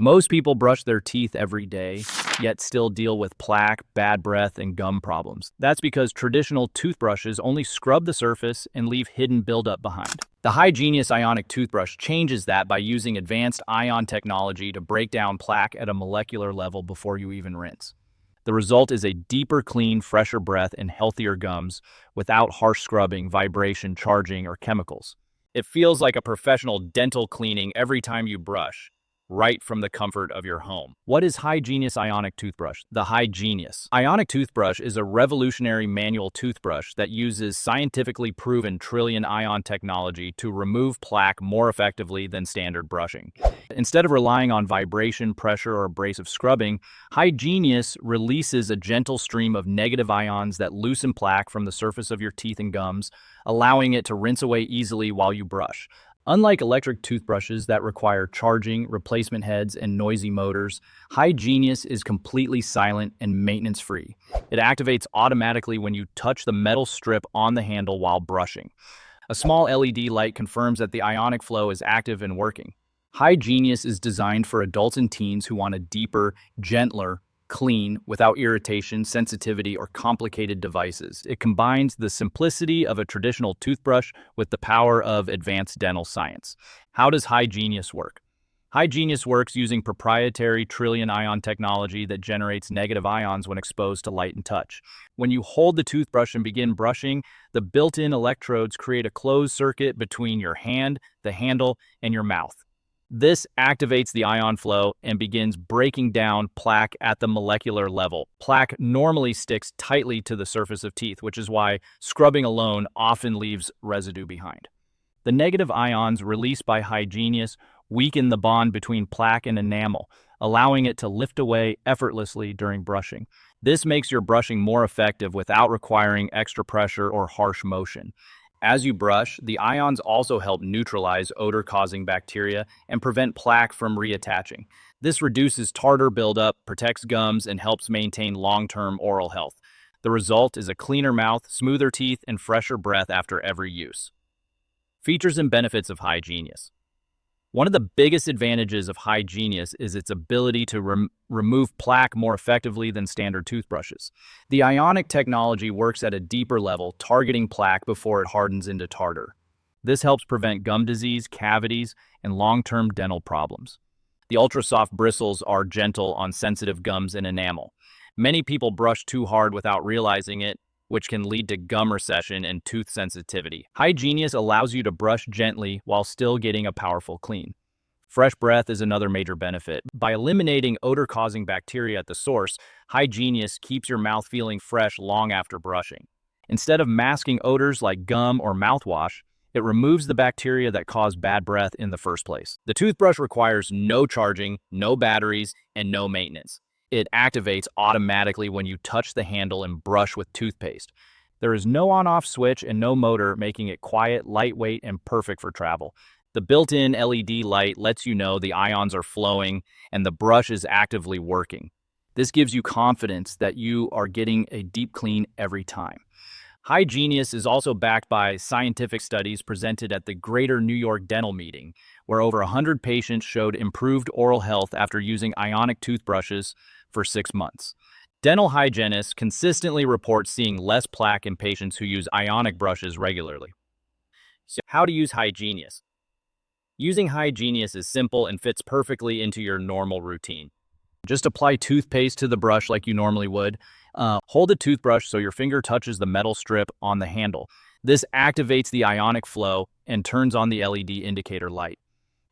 Most people brush their teeth every day, yet still deal with plaque, bad breath, and gum problems. That's because traditional toothbrushes only scrub the surface and leave hidden buildup behind. The HyGenius Ionic Toothbrush changes that by using advanced ion technology to break down plaque at a molecular level before you even rinse. The result is a deeper clean, fresher breath and healthier gums without harsh scrubbing, vibration, charging, or chemicals. It feels like a professional dental cleaning every time you brush, right from the comfort of your home. What is HyGenius Ionic Toothbrush? The HyGenius Ionic Toothbrush is a revolutionary manual toothbrush that uses scientifically proven trillion ion technology to remove plaque more effectively than standard brushing. Instead of relying on vibration, pressure, or abrasive scrubbing, HyGenius releases a gentle stream of negative ions that loosen plaque from the surface of your teeth and gums, allowing it to rinse away easily while you brush. Unlike electric toothbrushes that require charging, replacement heads, and noisy motors, HyGenius is completely silent and maintenance-free. It activates automatically when you touch the metal strip on the handle while brushing. A small LED light confirms that the ionic flow is active and working. HyGenius is designed for adults and teens who want a deeper, gentler, clean, without irritation, sensitivity, or complicated devices. It combines the simplicity of a traditional toothbrush with the power of advanced dental science. How does HyGenius work? HyGenius works using proprietary trillion ion technology that generates negative ions when exposed to light and touch. When you hold the toothbrush and begin brushing, the built-in electrodes create a closed circuit between your hand, the handle, and your mouth. This activates the ion flow and begins breaking down plaque at the molecular level. Plaque normally sticks tightly to the surface of teeth, which is why scrubbing alone often leaves residue behind. The negative ions released by HyGenius weaken the bond between plaque and enamel, allowing it to lift away effortlessly during brushing. This makes your brushing more effective without requiring extra pressure or harsh motion. As you brush, the ions also help neutralize odor-causing bacteria and prevent plaque from reattaching. This reduces tartar buildup, protects gums, and helps maintain long-term oral health. The result is a cleaner mouth, smoother teeth, and fresher breath after every use. Features and benefits of HyGenius. One of the biggest advantages of HyGenius is its ability to remove plaque more effectively than standard toothbrushes. The ionic technology works at a deeper level, targeting plaque before it hardens into tartar. This helps prevent gum disease, cavities, and long-term dental problems. The ultra-soft bristles are gentle on sensitive gums and enamel. Many people brush too hard without realizing it, which can lead to gum recession and tooth sensitivity. HyGenius allows you to brush gently while still getting a powerful clean. Fresh breath is another major benefit. By eliminating odor-causing bacteria at the source, HyGenius keeps your mouth feeling fresh long after brushing. Instead of masking odors like gum or mouthwash, it removes the bacteria that cause bad breath in the first place. The toothbrush requires no charging, no batteries, and no maintenance. It activates automatically when you touch the handle and brush with toothpaste. There is no on-off switch and no motor, making it quiet, lightweight, and perfect for travel. The built-in LED light lets you know the ions are flowing and the brush is actively working. This gives you confidence that you are getting a deep clean every time. HyGenius is also backed by scientific studies presented at the Greater New York Dental Meeting, where over 100 patients showed improved oral health after using ionic toothbrushes for 6 months. Dental hygienists consistently report seeing less plaque in patients who use ionic brushes regularly. So how to use HyGenius? Using HyGenius is simple and fits perfectly into your normal routine. Just apply toothpaste to the brush like you normally would. Hold the toothbrush so your finger touches the metal strip on the handle. This activates the ionic flow and turns on the LED indicator light.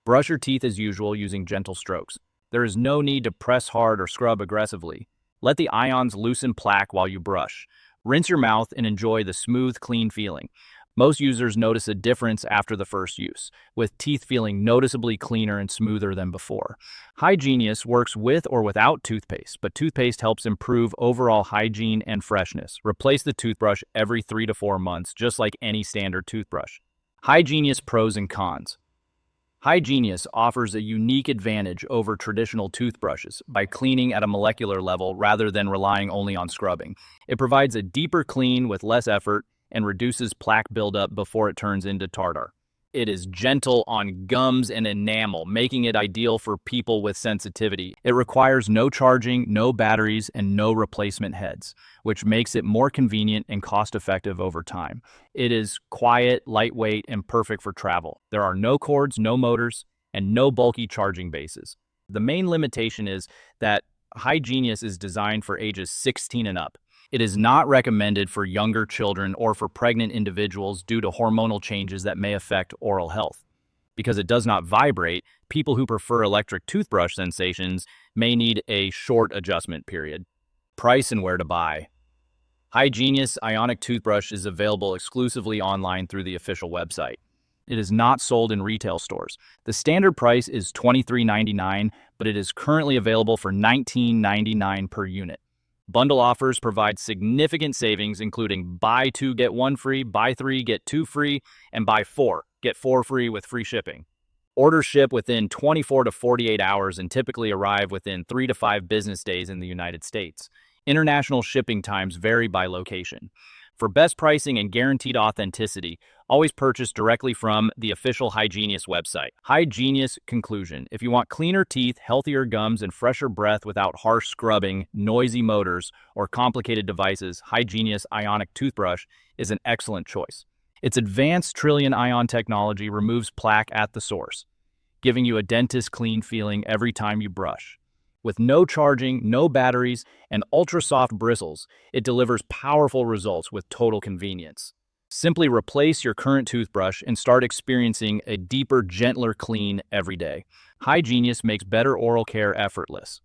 Brush your teeth as usual using gentle strokes. There is no need to press hard or scrub aggressively. Let the ions loosen plaque while you brush. Rinse your mouth and enjoy the smooth, clean feeling. Most users notice a difference after the first use, with teeth feeling noticeably cleaner and smoother than before. HyGenius works with or without toothpaste, but toothpaste helps improve overall hygiene and freshness. Replace the toothbrush every 3 to 4 months, just like any standard toothbrush. HyGenius pros and cons. HyGenius offers a unique advantage over traditional toothbrushes by cleaning at a molecular level rather than relying only on scrubbing. It provides a deeper clean with less effort and reduces plaque buildup before it turns into tartar. It is gentle on gums and enamel, making it ideal for people with sensitivity. It requires no charging, no batteries, and no replacement heads, which makes it more convenient and cost-effective over time. It is quiet, lightweight, and perfect for travel. There are no cords, no motors, and no bulky charging bases. The main limitation is that HyGenius is designed for ages 16 and up. It is not recommended for younger children or for pregnant individuals due to hormonal changes that may affect oral health. Because it does not vibrate, people who prefer electric toothbrush sensations may need a short adjustment period. Price and where to buy. HyGenius Ionic Toothbrush is available exclusively online through the official website. It is not sold in retail stores. The standard price is $23.99, but it is currently available for $19.99 per unit. Bundle offers provide significant savings, including buy two, get one free, buy three, get two free, and buy four, get four free with free shipping. Orders ship within 24 to 48 hours and typically arrive within 3 to 5 business days in the United States. International shipping times vary by location. For best pricing and guaranteed authenticity, always purchase directly from the official HyGenius website. HyGenius conclusion. If you want cleaner teeth, healthier gums, and fresher breath without harsh scrubbing, noisy motors, or complicated devices, HyGenius Ionic Toothbrush is an excellent choice. Its advanced trillion ion technology removes plaque at the source, giving you a dentist clean feeling every time you brush. With no charging, no batteries, and ultra-soft bristles, it delivers powerful results with total convenience. Simply replace your current toothbrush and start experiencing a deeper, gentler clean every day. HyGenius makes better oral care effortless.